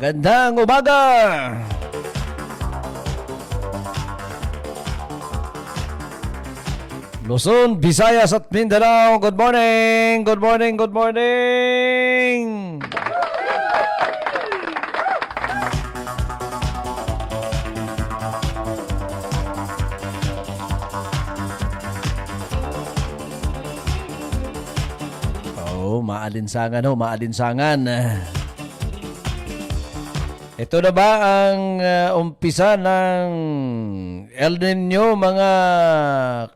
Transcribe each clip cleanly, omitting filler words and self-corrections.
Magandang umaga! Luzon, Visayas at Mindanao, good morning! Good morning, good morning! Oh, maalinsangan ho, maalinsangan. Ito na ba ang umpisa ng El Nino, mga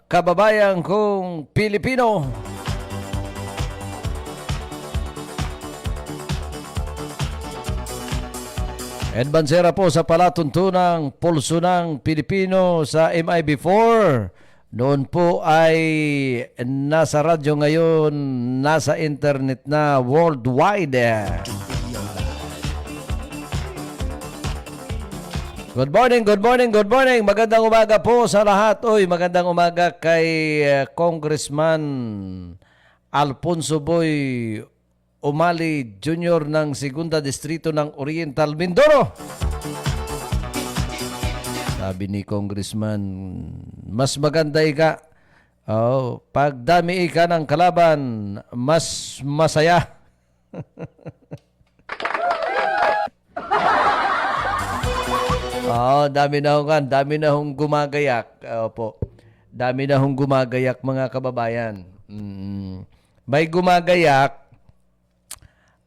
kababayan kong Pilipino? Ed Bansera po sa palatuntunang pulso ng Pilipino sa MIB4. Noon po ay nasa radyo, ngayon nasa internet na worldwide. Good morning, good morning, good morning. Magandang umaga po sa lahat. Oy, magandang umaga kay Congressman Alfonso Boy Umali Jr. ng Segunda Distrito ng Oriental Mindoro. Sabi ni Congressman, mas maganda ika. Oh, pag dami ika ng kalaban, mas masaya. Dami na hong gumagayak. Opo. Dami na hong gumagayak, mga kababayan. May gumagayak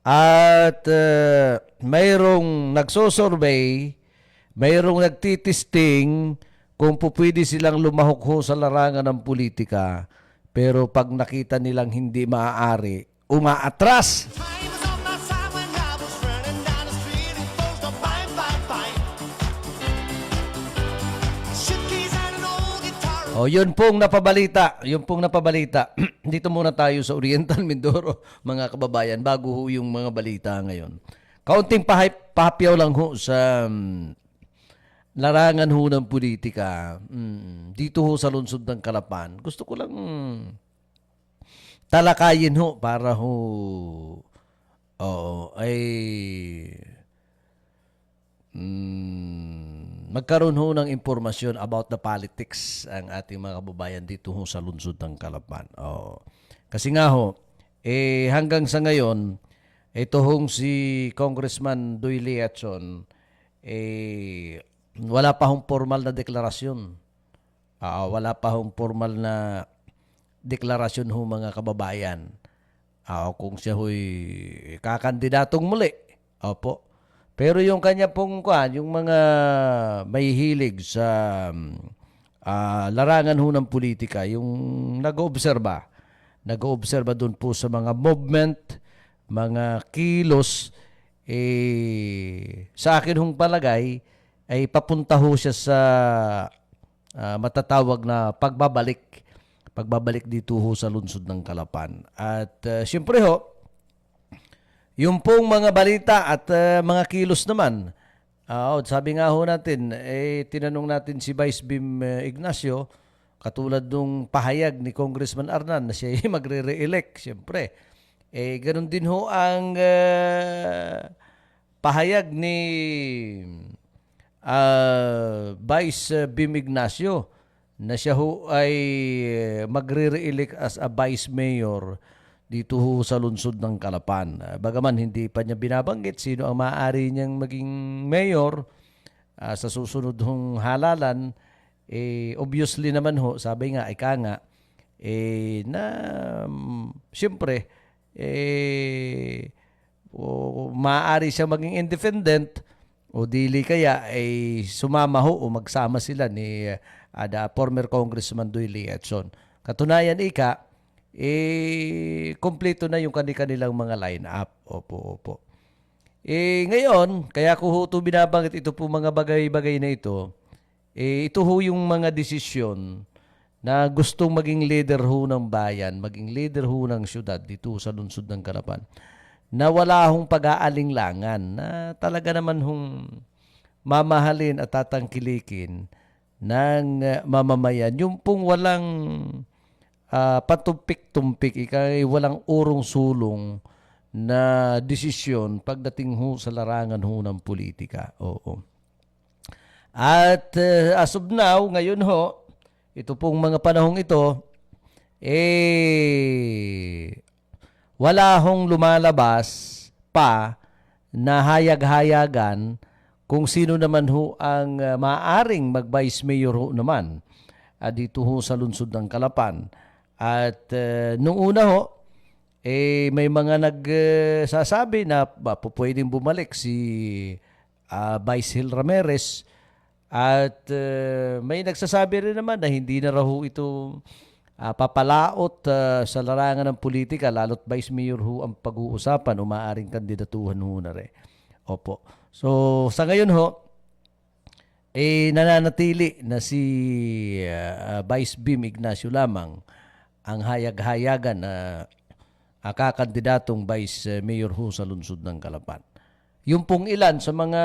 at mayroong nagsosurvey, mayroong nagtitisting kung pupwede silang lumahok ho sa larangan ng politika. Pero pag nakita nilang hindi maaari, umaatras. Yun pong napabalita. Yun pong napabalita. Dito muna tayo sa Oriental Mindoro, mga kababayan, bago ho yung mga balita ngayon. Kaunting pahapyaw lang ho sa larangan ho ng politika. Dito ho sa lungsod ng Calapan. Gusto ko lang talakayin ho para ho magkaroon ho ng impormasyon about the politics ang ating mga kababayan dito ho sa lungsod ng Calapan. Kasi nga ho, hanggang sa ngayon, ito hong si Congressman Doy Leachon, wala pa hong formal na deklarasyon. Wala pa hong formal na deklarasyon ho, mga kababayan. Kung siya ho'y kakandidatong muli. Opo. Pero yung kanya pong yung mga may hilig sa larangan ho ng politika, yung nag-oobserba doon po sa mga movement, mga kilos, sa akin hong palagay ay papunta ho siya sa matatawag na pagbabalik dito ho sa lungsod ng Calapan. At siyempre ho, yung pong mga balita at mga kilos naman, sabi nga ho natin, tinanong natin si Vice Bim Ignacio, katulad nung pahayag ni Congressman Arnan na siya magre-re-elect, siyempre. Ganun din ho ang pahayag ni Vice Bim Ignacio na siya ho ay magre-re-elect as a Vice Mayor dito ho sa lungsod ng Calapan. Bagaman hindi pa niya binabanggit sino ang maaari niyang maging mayor sa susunod hong halalan, obviously naman ho, sabi nga, ika nga, na siyempre, maaari siya maging independent o dili kaya ay sumama ho o magsama sila ni former Congressman Doy Leachon. Katunayan, ika, kompleto na yung kanilang mga line-up. Opo. Ngayon, kaya ko ho ito binabanggit, ito po mga bagay-bagay na ito, ito ho yung mga desisyon na gustong maging leader ho ng bayan, maging leader ho ng syudad dito sa lungsod ng Calapan, na wala hong pag-aalinlangan, na talaga naman hong mamahalin at tatangkilikin ng mamamayan. Yung pong walang patumpik-tumpik, walang urong sulong na desisyon pagdating ho sa larangan ho ng politika. Oo. At as of now, ngayon ho, ito pong mga panahong ito, wala hong lumalabas pa na hayag-hayagan kung sino naman ho ang maaaring mag-vice mayor ho naman dito ho sa lungsod ng Calapan. At nung una ho, may mga nagsasabi na pwedeng bumalik si Vice Hill Ramirez at may nagsasabi rin naman na hindi na raw ho ito papalaot sa larangan ng politika, lalo't Vice Mayor ho ang pag-uusapan o maaaring kandidatuhan ho na rin. Opo. So sa ngayon ho, nananatili na si Vice Bim Ignacio lamang ang hayag-hayagan na kakandidatong Vice Mayor ho sa lungsod ng Calapan. Yung pong ilan sa mga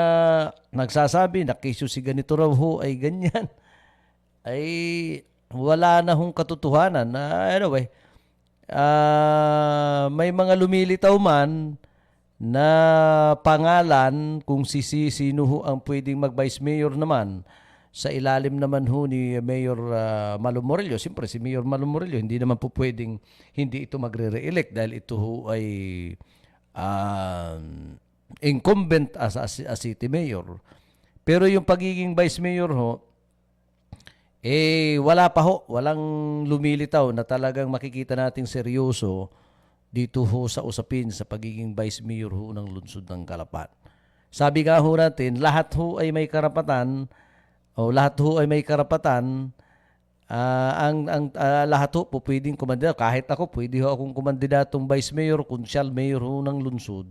nagsasabi na kesyo si ganito raw ho ay ganyan, ay wala na hong katotohanan. Anyway, may mga lumilitaw man na pangalan kung sino ho ang pwedeng mag-vice mayor naman sa ilalim naman ho ni Mayor Malo Murillo. Siyempre si Mayor Malo Murillo hindi naman po pwedeng hindi ito magre-re-elect dahil ito ho ay incumbent as city mayor. Pero yung pagiging vice mayor ho, wala pa ho, walang lumilitaw na talagang makikita nating seryoso dito ho sa usapin sa pagiging vice mayor ho ng lungsod ng Calapan. Sabi nga ho natin, lahat ho ay may karapatan, lahat ho po pwedeng kumandidato. Kahit ako, pwede ho akong kumandidatong vice mayor, kunsyal mayor ho ng lungsod.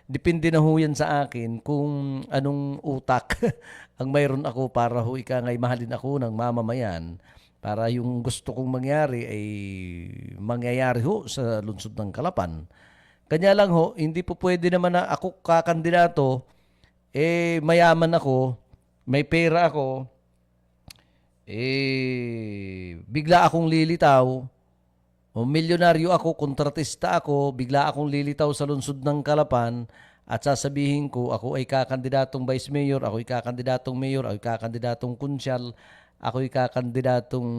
Depende na ho yan sa akin kung anong utak ang mayroon ako para ho ikangay mahalin ako ng mamamayan para yung gusto kong mangyari ay mangyayari ho sa lungsod ng Calapan. Kanya lang ho, hindi po pwede naman na ako kakandidato, mayaman ako, may pera ako, bigla akong lilitaw, o milyonaryo ako, kontratista ako, bigla akong lilitaw sa lungsod ng Calapan at sasabihin ko ako ay kakandidatong vice mayor, ako ay kakandidatong mayor, ako ay kakandidatong kunsyal, ako ay kakandidatong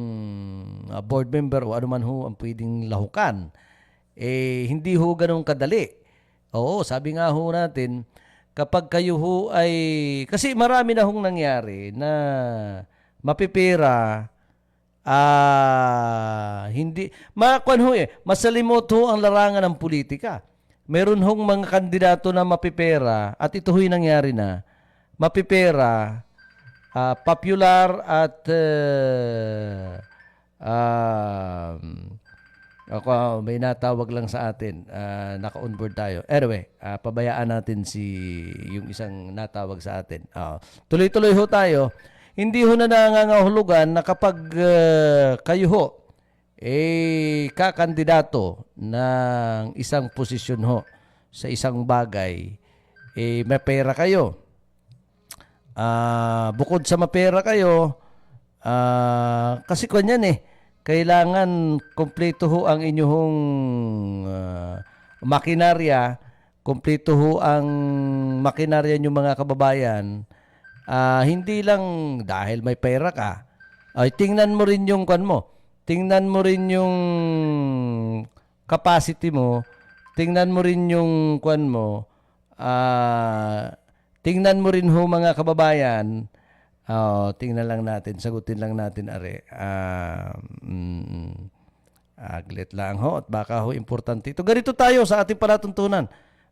board member o anuman ho ang pwedeng lahukan. Hindi ho ganun kadali. Oo, sabi nga ho natin, kapag kayo ho ay, kasi marami na hong nangyari na mapipira, hindi, masalimot ho ang larangan ng politika. Meron hong mga kandidato na mapipera at ito ho'y nangyari na. Mapipera, popular at ako, may natawag lang sa atin. Naka-onboard tayo. Anyway, pabayaan natin yung isang natawag sa atin. Tuloy-tuloy ho tayo. Hindi ho na nangangahulugan na kapag kayo ho kakandidato ng isang posisyon ho sa isang bagay, may pera kayo. Bukod sa mapera kayo, kasi kanyan kailangan kompleto ho ang inyong makinarya, kompleto ho ang makinarya nyo mga kababayan. Hindi lang dahil may pera ka, ay tingnan mo rin yung tingnan mo rin yung capacity mo, tingnan mo rin yung tingnan mo rin ho mga kababayan. Tingnan lang natin, sagutin lang natin aglit lang ho at baka ho importante ito. Ganito tayo sa ating palatuntunan.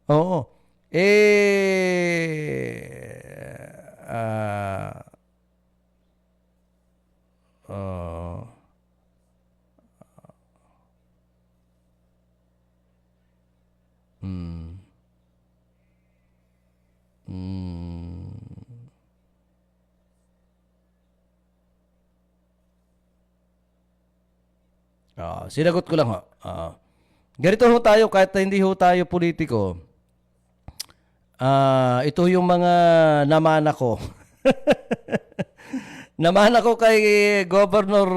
Oo. Sinagot ko lang ho. Ganito ho tayo, kahit hindi ho tayo politiko. Ito yung mga namana ko. Namana ko kay Governor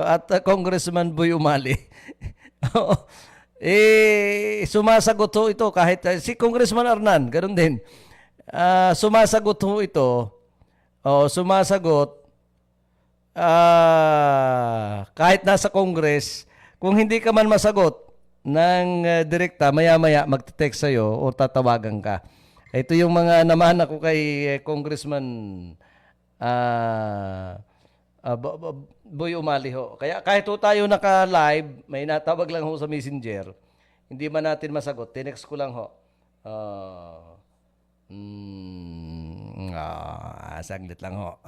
at Congressman Boy Umali. Sumasagot ho ito kahit si Congressman Arnan, ganun din. Sumasagot ho ito. Sumasagot kahit nasa Congress, kung hindi ka man masagot ng direkta, maya-maya magte-text sa'yo o tatawagan ka. Ito yung mga namahan ako kay Congressman Boy Umali ho. Kaya kahit ho tayo naka-live, may natawag lang ho sa Messenger, hindi man natin masagot, tinext ko lang ho. Saglit lang ho.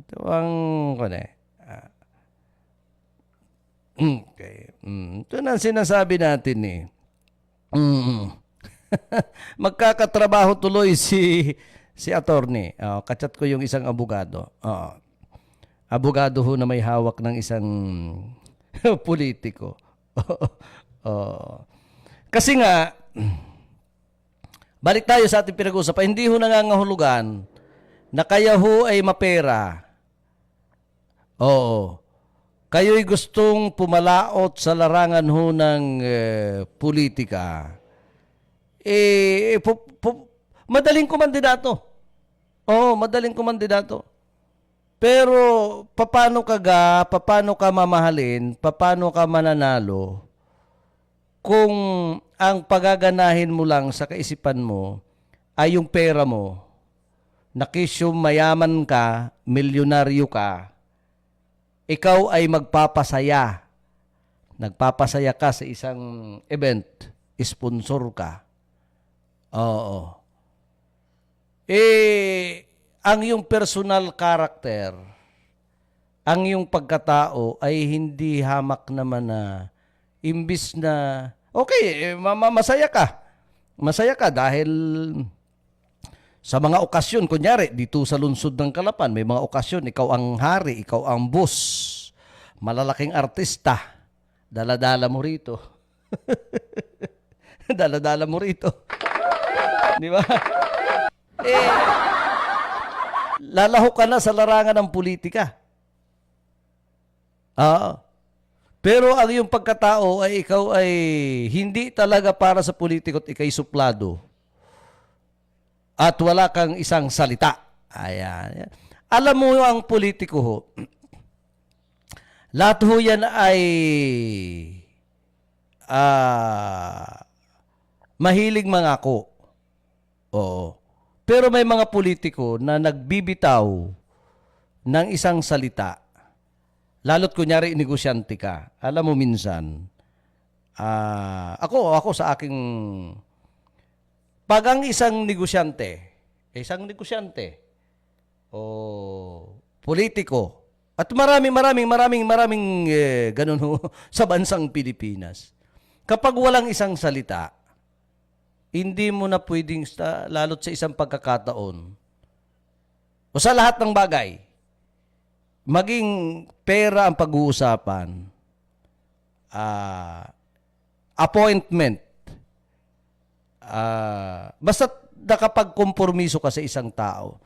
Ito ang okay. Ito na ang sinasabi natin eh. Magkakatrabaho tuloy si attorney. Kachat ko yung isang abogado. Abogado ho na may hawak ng isang politiko. Kasi nga, balik tayo sa ating pinag-uusapan, hindi ho nangangahulugan na kaya ho ay mapera. Oo. Kayo'y gustong pumalaot sa larangan ho ng politika. Madaling kumandidato. Oo, madaling kumandidato. Pero paano ka mamahalin, paano ka mananalo kung ang pagaganahin mo lang sa kaisipan mo ay yung pera mo, nakisyo mayaman ka, milyonaryo ka, ikaw ay magpapasaya. Nagpapasaya ka sa isang event, sponsor ka. Oo. Ang yung personal character, ang yung pagkatao ay hindi hamak naman na imbis na, okay, masaya ka. Masaya ka dahil sa mga okasyon, kunyari, dito sa lungsod ng Calapan, may mga okasyon, ikaw ang hari, ikaw ang boss, malalaking artista, dala-dala mo rito. Dala-dala mo rito. Di ba? Lalahok ka na sa larangan ng politika. Pero ang iyong pagkatao ay ikaw ay hindi talaga para sa politiko at ikay suplado. At wala kang isang salita. Ayan. Alam mo ang politiko ho, lahat ho yan ay mahilig mangako. Oo. Pero may mga politiko na nagbibitaw ng isang salita. Lalo't kunyari negosyante ka. Alam mo minsan, ako sa aking, pag ang isang negosyante, politiko, at maraming ganun ho, sa bansang Pilipinas. Kapag walang isang salita, hindi mo na pwedeng, lalot sa isang pagkakataon, o sa lahat ng bagay, maging pera ang pag-uusapan, appointment, basta nakapagkompromiso ka sa isang tao,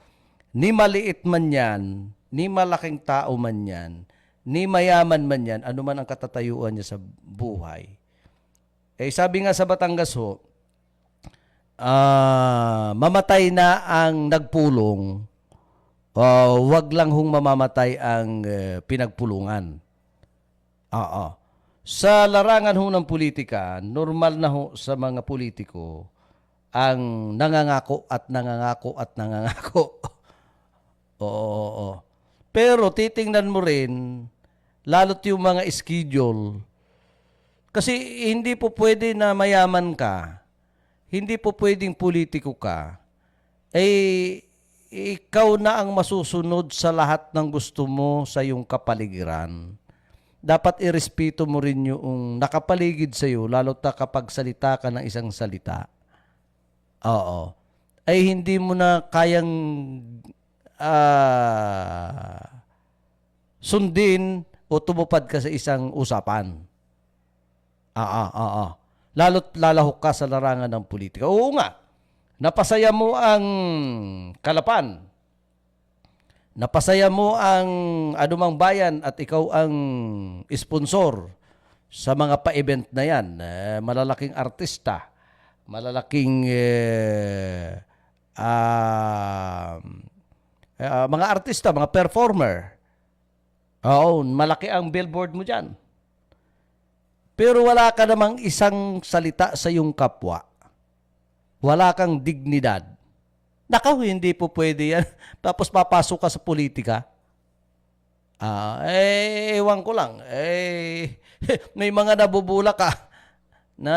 ni maliit man yan, ni malaking tao man yan, ni mayaman man yan, anuman ang katatayuan niya sa buhay. Sabi nga sa Batangas ho, mamatay na ang nagpulong, wag lang hong mamamatay ang pinagpulungan. Sa larangan ho ng politika, normal na ho sa mga politiko ang nangangako at nangangako at nangangako. Oo. Pero titingnan mo rin, lalo't yung mga schedule, kasi hindi po pwede na mayaman ka, hindi po pwedeng politiko ka, ikaw na ang masusunod sa lahat ng gusto mo sa iyong kapaligiran. Dapat irespeto mo rin yung nakapaligid sa iyo, lalo't na kapag salita ka ng isang salita. Oo. Ay hindi mo na kayang sundin o tumupad ka sa isang usapan. Lalo't lalahok ka sa larangan ng politika. Oo nga, napasaya mo ang Calapan. napasaya mo ang anumang bayan at ikaw ang sponsor sa mga pa-event na yan, malalaking artista, malalaking mga artista, mga performer. Oo, malaki ang billboard mo dyan. Pero wala ka namang isang salita sa iyong kapwa. Wala kang dignidad. Nakaw, hindi po pwede yan. Tapos papasok ka sa politika. Ewan ko lang. May mga nabubula ka na,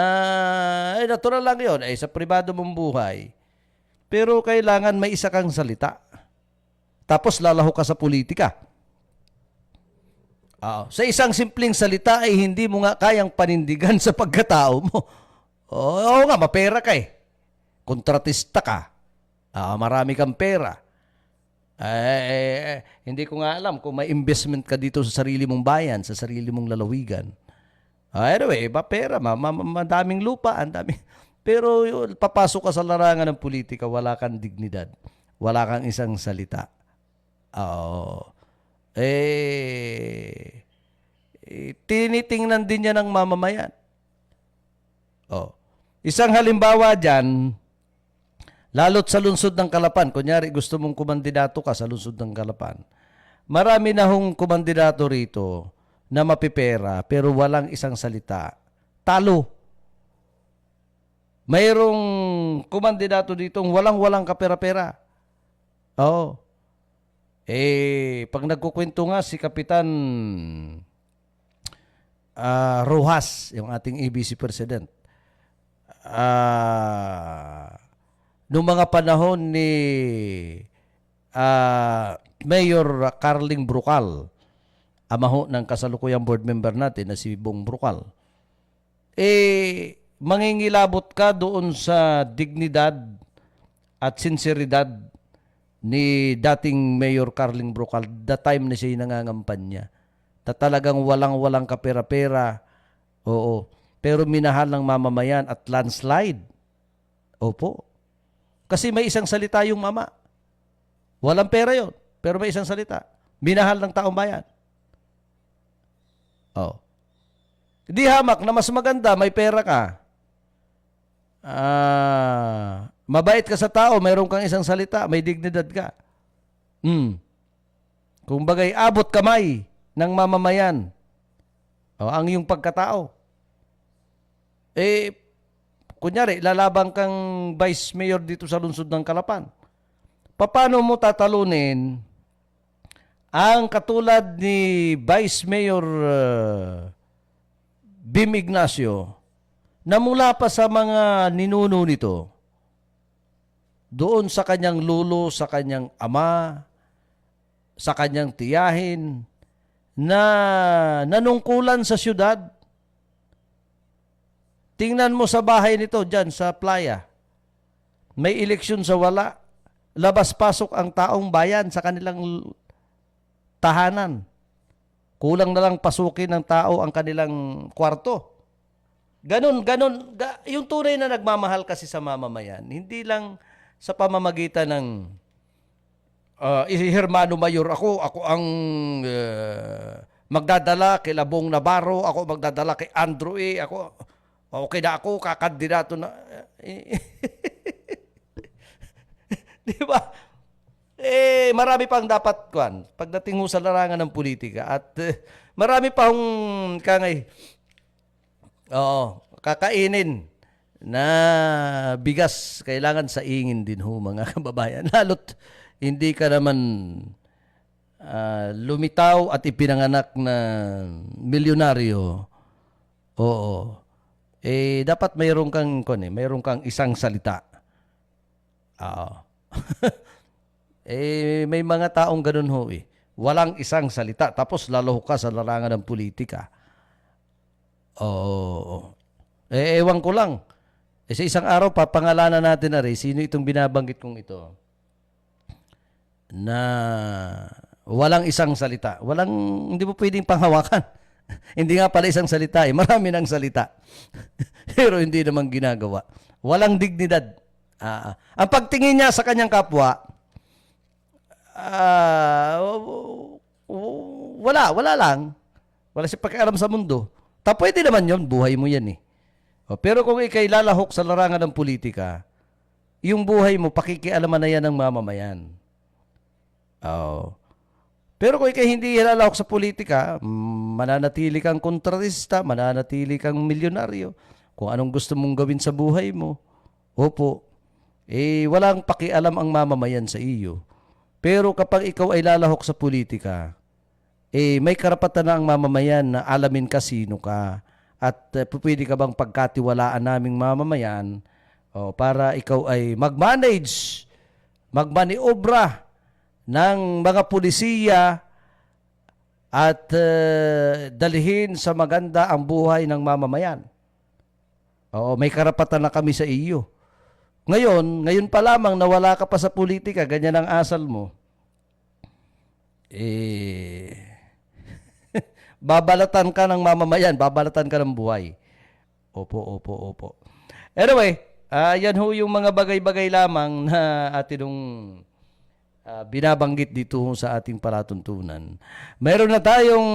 natural lang yun. Sa pribado mong buhay. Pero kailangan may isa kang salita. Tapos lalaho ka sa politika. Sa isang simpleng salita ay hindi mo nga kayang panindigan sa pagkatao mo. Oo nga, mapera ka eh. Kontratista ka. Marami kang pera. Hindi ko nga alam kung may investment ka dito sa sarili mong bayan, sa sarili mong lalawigan. Anyway, pera, madaming lupa, ang dami. Pero papasok ka sa larangan ng politika, wala kang dignidad. Wala kang isang salita. Tinitingnan din niya ng mamamayan. Isang halimbawa dyan, lalo't sa lungsod ng Calapan, kunyari gusto mong kumandidato ka sa lungsod ng Calapan, marami na hong kumandidato rito na mapipera pero walang isang salita. Talo. Mayroong kumandidato dito walang kapera-pera. Pag nagkukwento nga si Kapitan Rojas, yung ating ABC President, noong mga panahon ni Mayor Carling Brucal, amaho ng kasalukuyang board member natin na si Bong Brucal, mangingilabot ka doon sa dignidad at sinseridad ni dating Mayor Carling Brucal the time na siya nangangampanya. Talagang walang kapera-pera. Oo. Pero minahal ng mamamayan at landslide. Opo. Kasi may isang salita yung mama. Walang pera yon, pero may isang salita. Minahal ng taong bayan. Di hamak na mas maganda, may pera ka. Mabait ka sa tao, mayroon kang isang salita, may dignidad ka. Kung bagay, abot kamay ng mamamayan. Ang iyong pagkatao. Kunyari, lalabang kang vice mayor dito sa lungsod ng Calapan. Paano mo tatalunin ang katulad ni Vice Mayor Bim Ignacio na mula pa sa mga ninuno nito, doon sa kanyang lulo, sa kanyang ama, sa kanyang tiyahin, na nanungkulan sa syudad. Tingnan mo sa bahay nito dyan sa playa. May eleksyon sa wala. Labas-pasok ang taong bayan sa kanilang tahanan. Kulang na lang pasukin ng tao ang kanilang kwarto. Ganon. Yung tunay na nagmamahal kasi sa mamamayan, hindi lang sa pamamagitan ng Hermano Mayor ako ang magdadala kay Labong Navarro, ako magdadala kay Andrew ako okay na ako, kakandidato na. Di ba? Marami pang dapat pagdating mo sa larangan ng politika at marami pa hong kakainin na bigas kailangan sa ingin din ho mga kababayan. Lalo't hindi ka naman lumitaw at ipinanganak na milyonaryo. Dapat mayroon kang isang salita. May mga taong ganun ho Walang isang salita tapos lalo ka sa larangan ng politika. Ewan ko lang. Sa isang araw papangalanan natin na rin sino itong binabanggit kong ito na walang isang salita. Hindi mo pwedeng panghawakan. Hindi nga pala isang salita marami ng salita. Pero hindi naman ginagawa. Walang dignidad. Ang pagtingin niya sa kanyang kapwa, wala lang. Wala siya pakialam sa mundo. Pwede naman yun, buhay mo yan eh. Pero kung ikay lalahok sa larangan ng politika, yung buhay mo, pakikialaman na yan ng mamamayan. Oh. Pero kung ikay hindi lalahok sa politika, mananatili kang kontratista, mananatili kang milyonaryo, kung anong gusto mong gawin sa buhay mo, opo, walang pakialam ang mamamayan sa iyo. Pero kapag ikaw ay lalahok sa politika, may karapatan na ang mamamayan na alamin ka sino ka at pwede ka bang pagkatiwalaan naming mamamayan para ikaw ay mag-manage, magmaniobra ng mga pulisiya at dalhin sa maganda ang buhay ng mamamayan. May karapatan na kami sa iyo. Ngayon pa lamang na wala ka pa sa politika, ganyan ang asal mo, babalatan ka ng mamamayan, babalatan ka ng buhay. Opo. Anyway, yan ho yung mga bagay-bagay lamang na atinong binabanggit dito sa ating palatuntunan. Mayroon na tayong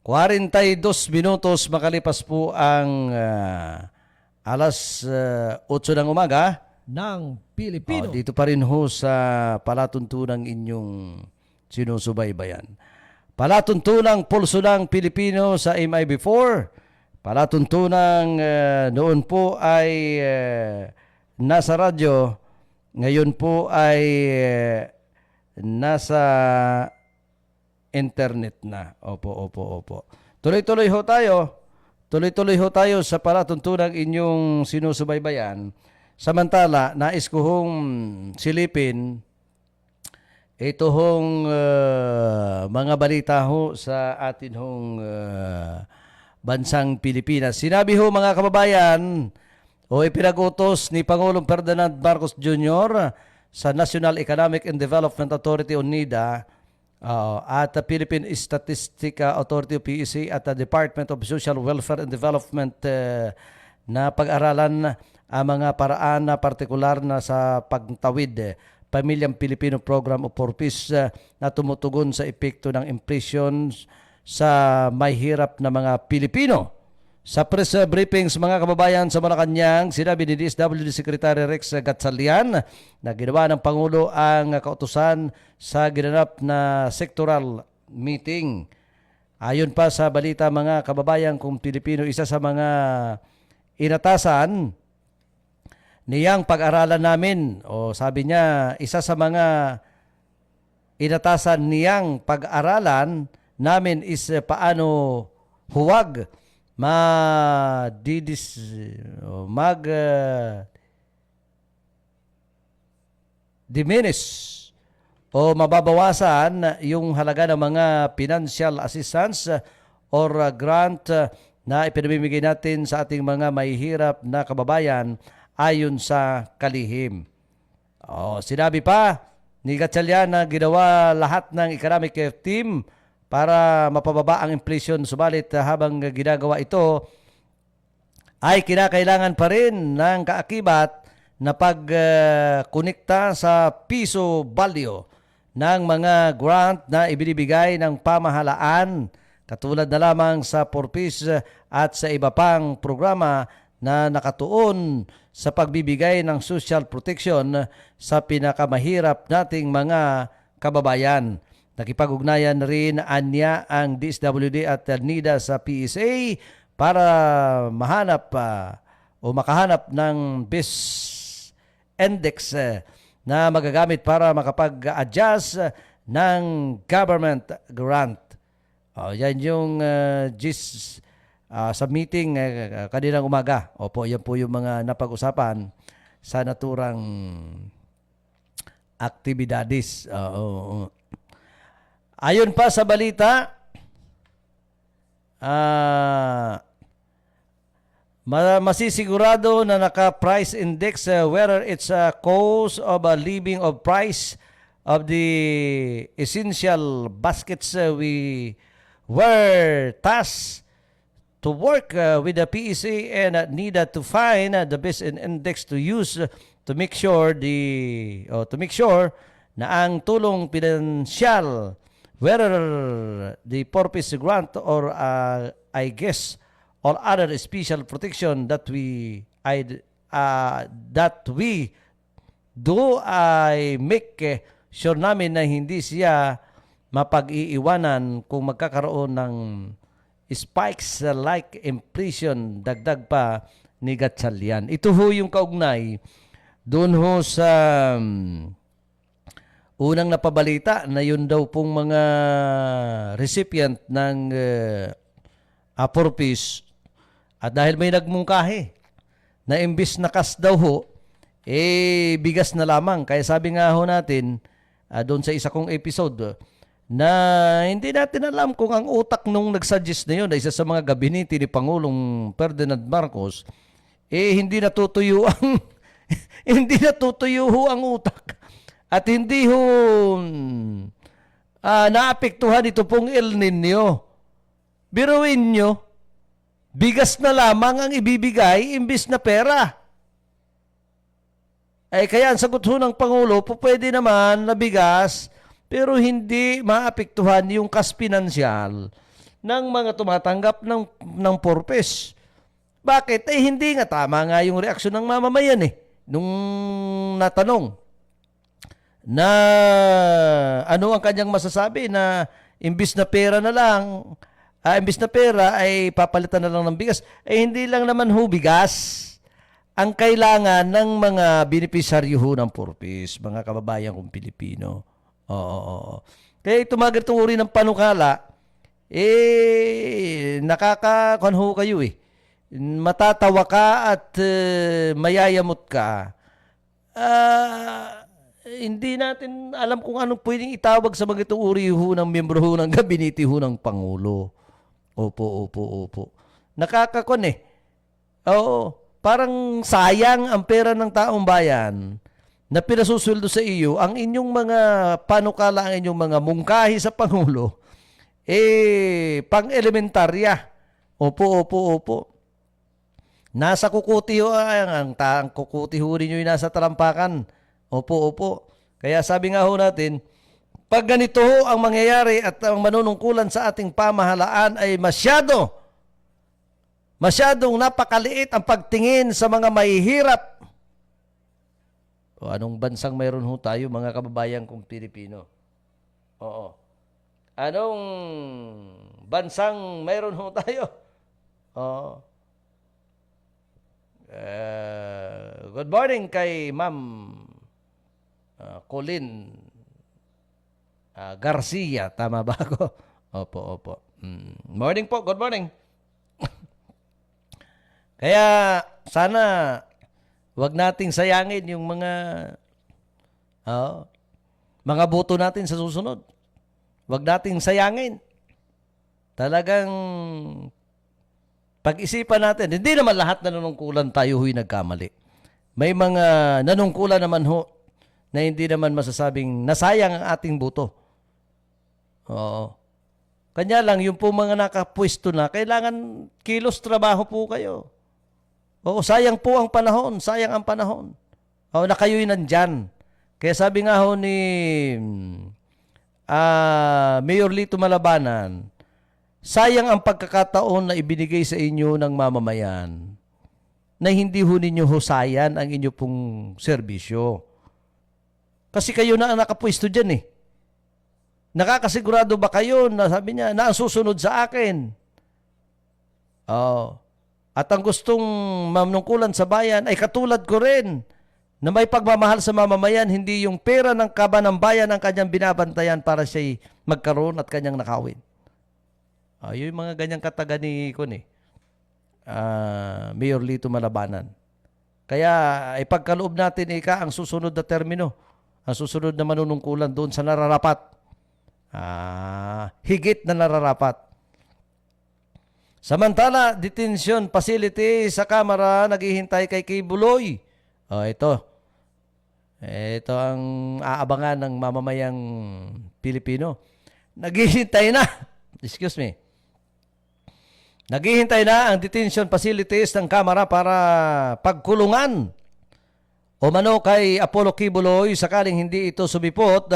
42 minutos makalipas po ang alas 8 ng umaga ng Pilipino. dito pa rin ho sa palatuntunang inyong sinusubaybayan. Palatuntunang pulso ng Pilipino sa MIB4. Palatuntunang noon po ay nasa radyo, ngayon po ay nasa internet na. Opo. Tuloy-tuloy ho tayo sa palatuntunang inyong sinusubaybayan. Samantala, nais ko hong silipin ito hong mga balita ho sa atin hong bansang Pilipinas. Sinabi ho mga kababayan ipinag-utos ni Pangulong Ferdinand Marcos Jr. sa National Economic and Development Authority o NEDA at the Philippine Statistical Authority o PEC at the Department of Social Welfare and Development na pag-aralan ang mga paraan na partikular na sa pagtawid Pamilyang Pilipino Program o PORPIS na tumutugon sa epekto ng inflation sa may hirap na mga Pilipino. Sa press briefings mga kababayan sa Malacanang, sinabi ni DSWD Secretary Rex Gatchalian na ginawa ng Pangulo ang kautusan sa ginanap na sectoral meeting. Ayon pa sa balita mga kababayan kung Pilipino, isa sa mga inatasan niyang pag-aralan namin, sabi niya, isa sa mga inatasan niyang pag-aralan namin is paano huwag diminish o mababawasan yung halaga ng mga financial assistance or grant na ipinamimigay natin sa ating mga mahihirap na kababayan ayon sa kalihim. Sinabi pa ni Gatchalian na ginawa lahat ng economic team para mapababa ang inflation. Subalit habang ginagawa ito, ay kinakailangan pa rin ng kaakibat na pagkonekta sa piso value ng mga grant na ibinibigay ng pamahalaan katulad na lamang sa PORPIS at sa iba pang programa na nakatuon sa pagbibigay ng social protection sa pinakamahirap nating mga kababayan. Nakipag-ugnayan rin anya ang DSWD at NIDA sa PSA para makahanap ng BIS index na magagamit para makapag-adjust ng government grant. Yan yung gist sa meeting kaninang umaga. Opo, yan po yung mga napag-usapan sa naturang aktibidades. Ayon pa sa balita, masisigurado na naka-price index whether it's a cost of a living of price of the essential baskets we were tasked to work with the PEC and needed to find the best index to use to make sure na ang tulong pinansyal, whether the purpose grant or I guess or other special protection that we do ay make sure namin na hindi siya mapag-iiwanan kung magkakaroon ng spikes like impression, dagdag pa ni Gatchalian. Ito ho yung kaugnay doon ho sa unang napabalita na yun daw pong mga recipient ng purpose. At dahil may nagmungkahi na imbis na kas daw ho, bigas na lamang. Kaya sabi nga ho natin, doon sa isa kong episode, na hindi natin alam kung ang utak nung nagsuggest na yun, isa sa mga gabinete ni Pangulong Ferdinand Marcos, hindi natutuyo ang hindi natutuyo ho ang utak. At hindi ho naapektuhan ito pong El Nino. Biruin nyo, bigas na lamang ang ibibigay imbis na pera. Kaya ang sagot ho ng Pangulo, pwede naman na bigas, pero hindi maapektuhan yung kas pinansyal ng mga tumatanggap ng purpose. Bakit? Hindi nga tama nga yung reaksyon ng mamamayan nung natanong na ano ang kanyang masasabi na imbis na pera na lang, imbis na pera ay papalitan na lang ng bigas. Hindi lang naman ho bigas ang kailangan ng mga benepisaryo ho ng purpose, mga kababayan kong Pilipino. Oo. Kaya ito mga ganitong uri ng panukala, nakakakuhan ho kayo matatawa ka at mayayamot ka. Hindi natin alam kung anong pwedeng itawag sa mga itong uri ho ng miyembro ho ng gabinete ho ng Pangulo. Opo. Nakakakuhan Oo. Parang sayang ang pera ng taong bayan na pinasusuldo sa iyo, ang inyong mga panukala, ang inyong mga mungkahi sa Pangulo, pang-elementarya. Opo. Nasa kukuti ho, ang kukuti ho rin yung nasa talampakan. Opo. Kaya sabi nga ho natin, pag ganito ho ang mangyayari at ang manunungkulan sa ating pamahalaan ay masyadong napakaliit ang pagtingin sa mga mahihirap. O anong bansang mayroon ho tayo, mga kababayan kong Pilipino? Oo. Anong bansang mayroon ho tayo? Oo. Good morning kay Ma'am Colin Garcia. Tama ba ako? Opo. Morning po. Good morning. Kaya sana wag nating sayangin yung mga boto natin sa susunod. Wag nating sayangin. Talagang pag-isipan natin. Hindi naman lahat na nanungkulan tayo huy nagkamali. May mga nanungkulan naman ho na hindi naman masasabing nasayang ang ating boto. Oo. Kanya lang, yung po mga nakapwesto na, kailangan kilos trabaho po kayo. Oo, sayang po ang panahon. Sayang ang panahon. Na kayo'y nandyan. Kaya sabi nga ho ni Mayor Lito Malabanan, sayang ang pagkakataon na ibinigay sa inyo ng mamamayan na hindi ho ninyo husayan ang inyo pong serbisyo. Kasi kayo na ang nakapwesto dyan Nakakasigurado ba kayo na sabi niya, na ang susunod sa akin? At ang gustong mamnungkulan sa bayan ay katulad ko rin na may pagmamahal sa mamamayan, hindi yung pera ng kaba ng bayan ang kanyang binabantayan para siya'y magkaroon at kanyang nakawin. Yung mga ganyang kataga ni Mayor Lito Malabanan. Kaya ipagkaloob natin ang susunod na termino, ang susunod na manunungkulan doon sa nararapat. Higit na nararapat. Samantala, detention facility sa Kamara naghihintay kay Kibuloy. Ito ang aabangan ng mamamayang Pilipino. Naghihintay na. Excuse me. Naghihintay na ang detention facilities ng Kamara para pagkulungan o mano kay Apollo Kibuloy sakaling hindi ito sumipot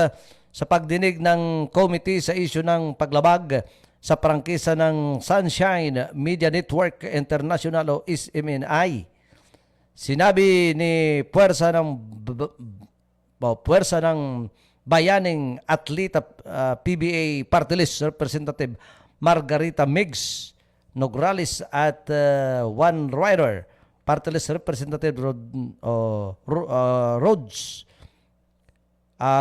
sa pagdinig ng committee sa isyu ng paglabag sa prangkisa ng Sunshine Media Network International o SMNI. Sinabi ni Puwersa ng Bayaning Atleta PBA Party List Representative Margarita Migs Nograles at One Rider Party List Representative Rhodes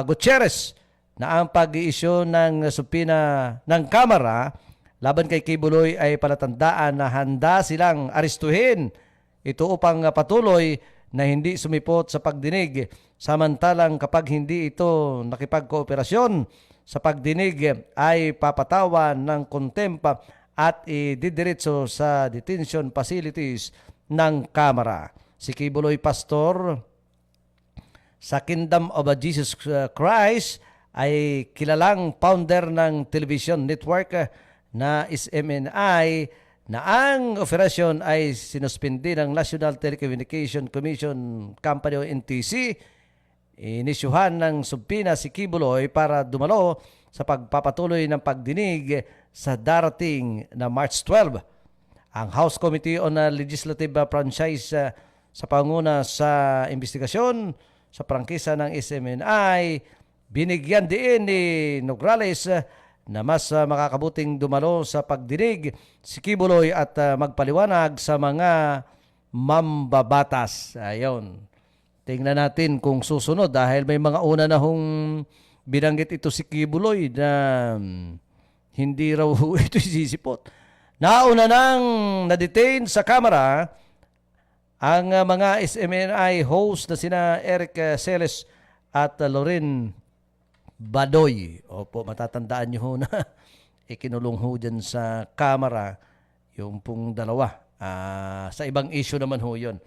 Gutierrez na ang pag-i-issue ng subpoena ng Kamara laban kay Kibuloy ay palatandaan na handa silang arestuhin ito upang patuloy na hindi sumipot sa pagdinig. Samantalang kapag hindi ito nakipagkooperasyon sa pagdinig ay papatawan ng contempt at ididiretso sa detention facilities ng Kamara. Si Kibuloy Pastor sa Kingdom of Jesus Christ ay kilalang founder ng television network na SMNI na ang operasyon ay sinuspindi ng National Telecommunication Commission Company o NTC. Inisyuhan ng subpoena si Kibuloy para dumalo sa pagpapatuloy ng pagdinig sa darating na March 12. Ang House Committee on Legislative Franchise sa panguna sa investigasyon sa prangkisa ng SMNI, binigyan din ni Nograles na mas makakabuting dumalo sa pagdinig si Kibuloy at magpaliwanag sa mga mambabatas. Ayon. Tingnan natin kung susunod dahil may mga una na hong binanggit ito si Kibuloy na hindi raw ito sisipot. Nauna nang na-detain sa Kamara ang mga SMNI host na sina Eric Celes at Loren Badoy. Opo, matatandaan nyo ho na ikinulong ho dyan sa Kamara yung pong dalawa. Sa ibang issue naman ho yun.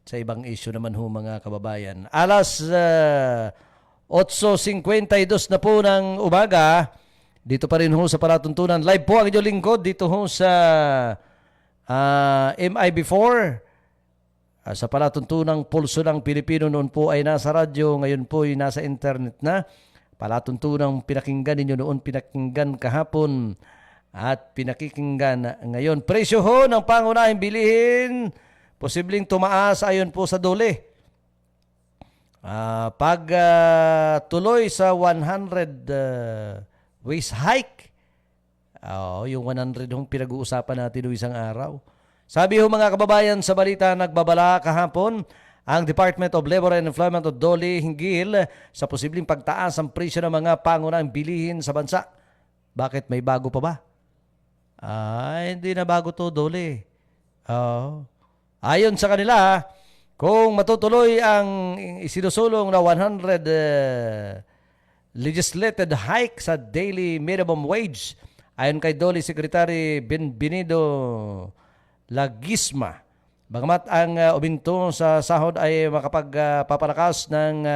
Sa ibang issue naman ho mga kababayan. Alas 8:52 na po ng umaga. Dito pa rin ho sa Palatuntunan. Live po ang inyong lingkod dito ho sa MIB4. Sa Palatuntunang Pulso ng Pilipino noon po ay nasa radyo. Ngayon po ay nasa internet na. Palatuntunang pinakinggan ninyo noon, pinakinggan kahapon at pinakikinggan ngayon. Presyo ho ng pangunahing bilihin, posibleng tumaas ayon po sa dole. Pag tuloy sa 100 wage hike, yung 100 hong pinag-uusapan natin noong isang araw. Sabi ho mga kababayan sa balita nagbabala kahapon, ang Department of Labor and Employment o DOLE hinggil sa posibleng pagtaas ang presyo ng mga pangunahing bilihin sa bansa. Bakit may bago pa ba? Hindi na bago to, DOLE. Ayon sa kanila, kung matutuloy ang isinusulong na 100 legislated hike sa daily minimum wage, ayon kay DOLE Secretary Benvenido Lagisma, bagamat ang uminto sa sahod ay makapagpapalakas ng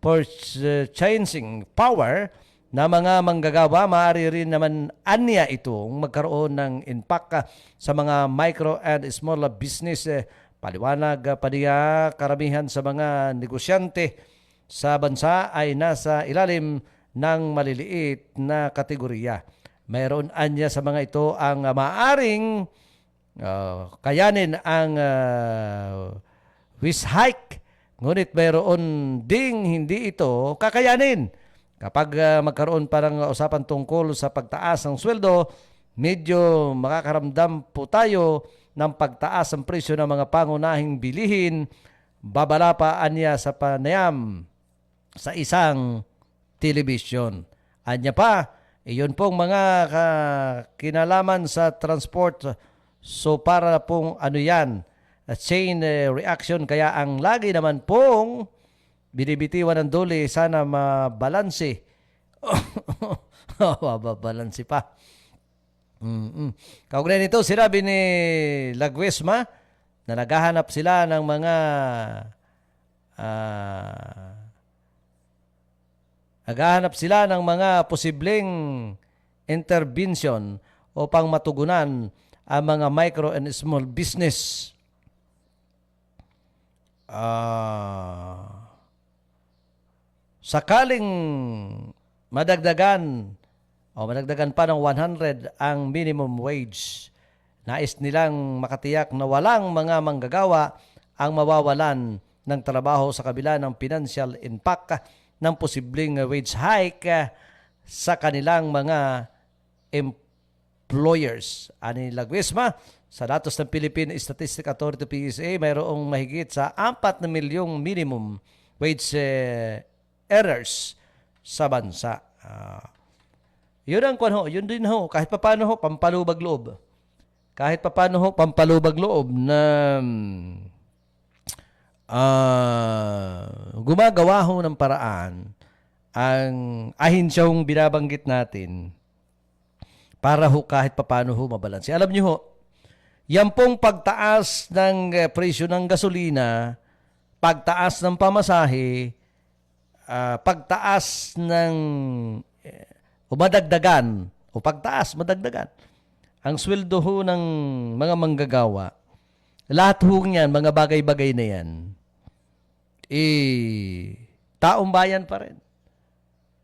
purchasing power na mga manggagawa, maaari rin naman anya itong magkaroon ng impact sa mga micro and small business. Paliwanag pa niya, karamihan sa mga negosyante sa bansa ay nasa ilalim ng maliliit na kategorya. Mayroon anya sa mga ito ang maaaring kayanin ang wage hike, ngunit mayroon ding hindi ito kakayanin. Kapag magkaroon pa ng usapan tungkol sa pagtaas ng sweldo, medyo makakaramdam po tayo ng pagtaas ng presyo ng mga pangunahing bilihin. Babala pa anya sa panayam sa isang telebisyon. Anya pa, iyon pong mga kinalaman sa transport. So para pong ano yan, a chain reaction, kaya ang lagi naman pong binibitiwan ng DOLE, sana mabalanse. Mababalanse pa. Kaugnay nito, sinabi ni Laguesma na naghahanap sila ng mga posibleng intervention upang matugunan ang mga micro and small business. sakaling madagdagan pa ng 100 ang minimum wage, nais nilang makatiyak na walang mga manggagawa ang mawawalan ng trabaho sa kabila ng financial impact ng posibleng wage hike sa kanilang mga employers. Ani Laguisma, sa datos ng Philippine Statistic Authority PSA, mayroong mahigit sa 4 na milyong minimum wage earners sa bansa. Yun ang yun din ho, kahit papaano ho, pampalubag loob. Kahit papaano ho, pampalubag loob na gumagawa ho ng paraan ang ahensyang binabanggit natin para ho kahit papaano ho mabalanse. Alam niyo ho, yan pong pagtaas ng presyo ng gasolina, pagtaas ng pamasahe, pagtaas ng madagdagan ang sweldo ho ng mga manggagawa, lahat ho yan, mga bagay-bagay na yan, taong bayan pa rin.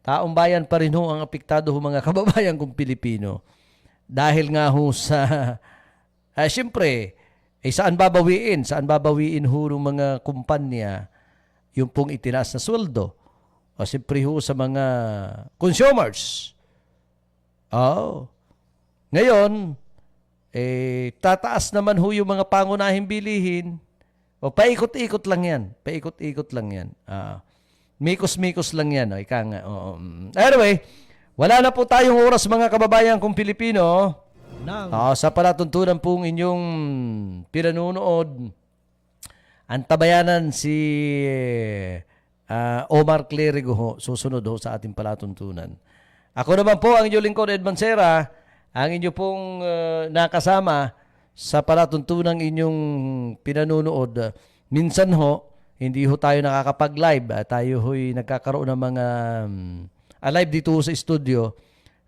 Taong bayan pa rin ho ang apektado ho mga kababayan kong Pilipino. Dahil nga ho sa, siyempre, saan babawiin? Saan babawiin ho ng mga kumpanya yung pong itinaas na sweldo? O siyempre ho sa mga consumers. Ngayon, tataas naman ho yung mga pangunahing bilihin. O paikot-ikot lang yan. Paikot-ikot lang yan. Mikos-mikos lang yan. Ika nga. Anyway, wala na po tayong oras mga kababayan kong Pilipino. Sa palatuntunan pong inyong pinanunood, ang tabayanan si Omar Clerigo ho, susunod ho sa ating palatuntunan. Ako naman po ang inyong lingkod, Ed Mancera, ang inyo pong nakasama sa palatuntunang inyong pinanunood. Minsan ho, hindi ho tayo nakakapag-live. Tayo ho'y nagkakaroon ng mga live dito sa studio.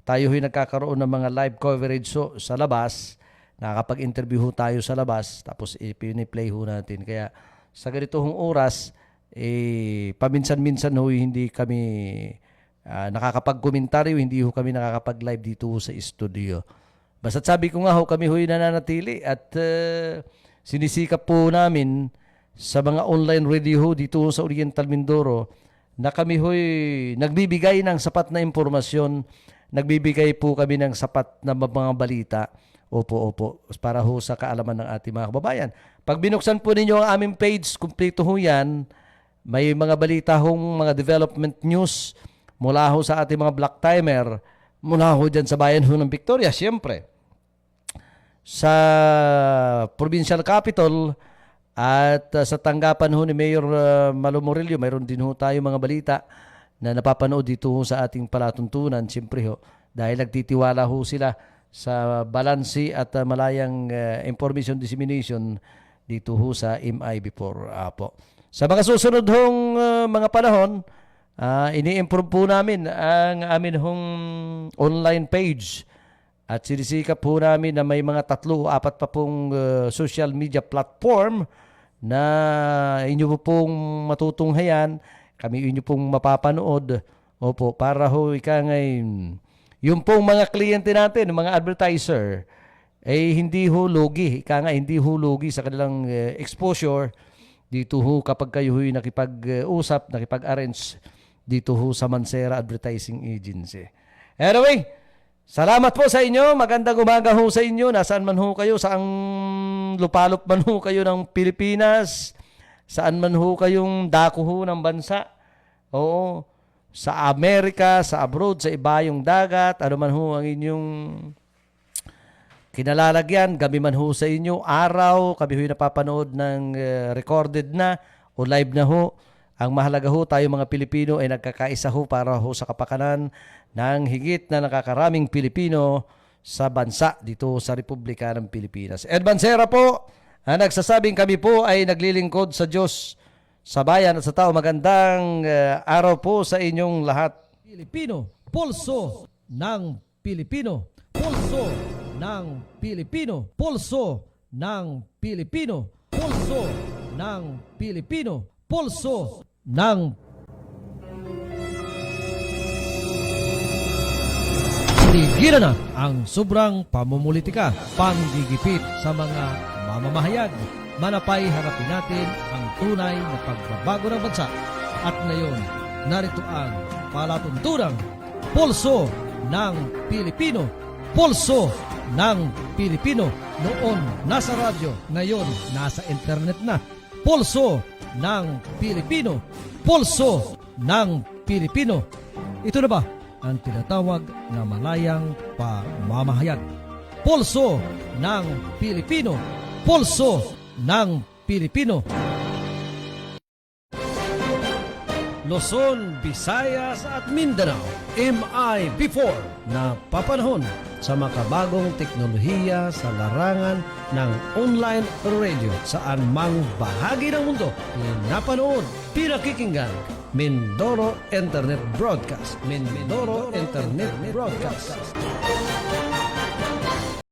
Tayo ho'y nagkakaroon ng mga live coverage sa labas. Nakakapag-interview ho tayo sa labas. Tapos piniplay ho natin. Kaya sa ganito hong oras, paminsan-minsan ho hindi kami nakakapag-komentaryo, hindi ho kami nakakapag-live dito sa studio. Basta't sabi ko nga ho, kami ho'y nananatili at sinisikap po namin sa mga online radio ho dito sa Oriental Mindoro na kami ho'y nagbibigay ng sapat na impormasyon, nagbibigay po kami ng sapat na mga balita. Opo, para ho sa kaalaman ng ating mga kababayan. Pag binuksan po ninyo ang aming page, kumpleto ho yan, may mga balita hong mga development news mula ho sa ating mga black timer, mula ho dyan sa bayan ho ng Victoria, siyempre. Sa provincial capital at sa tanggapan ho ni Mayor Malo Murillo, mayroon din ho tayo mga balita na napapanood dito ho sa ating palatuntunan, siyempre ho, dahil nagtitiwala ho sila sa balansi at malayang information dissemination dito ho sa MI4 po. Sa mga susunod hong mga panahon, ini-improve po namin ang amin hong online page at sinisikap po namin na may mga 3 o 4 pa pong social media platform na inyo po pong matutunghayan, kami inyo pong mapapanood. Opo, para ho ngayon, yung pong mga kliyente natin, mga advertiser, hindi ho lugi. Hindi ho lugi sa kanilang exposure dito ho kapag kayo ho'y nakipag-usap, nakipag-arrange dito ho sa Mancera Advertising Agency. Anyway, salamat po sa inyo. Magandang umaga ho sa inyo. Nasaan man ho kayo, saang lupalop man ho kayo ng Pilipinas, saan man ho kayong dako ho ng bansa. Oo, sa Amerika, sa abroad, sa ibayong dagat, ano man ho ang inyong kinalalagyan, gabi man ho sa inyo, araw, kami ho'y napapanood ng recorded na o live na ho. Ang mahalaga ho, tayo mga Pilipino ay nagkakaisa ho para ho sa kapakanan ng higit na nakakaraming Pilipino sa bansa dito sa Republika ng Pilipinas. Ed Mancera po, ang nagsasabing kami po ay naglilingkod sa Diyos, sa bayan at sa tao. Magandang araw po sa inyong lahat. Pilipino, pulso ng Pilipino, pulso ng Pilipino, pulso ng Pilipino, pulso ng Pilipino, pulso ng Tigilan na ang sobrang pamumulitika, panggigipit sa mga mamamahayag. Manapay harapin natin ang tunay na pagbabago ng bansa. At ngayon, narito ang palatunturang pulso ng Pilipino. Pulso ng Pilipino. Noon nasa radyo, ngayon nasa internet na. Pulso ng Pilipino. Pulso ng Pilipino. Ito na ba ang tinatawag na malayang pamamahayag? Pulso ng Pilipino. Pulso ng Pilipino. Luzon, Visayas at Mindanao, MI4 na papanahon sa makabagong teknolohiya sa larangan ng online radio saan mang bahagi ng mundo pinapanood, pinakikinggan. Mindoro Internet Broadcast. Mindoro Internet Broadcast.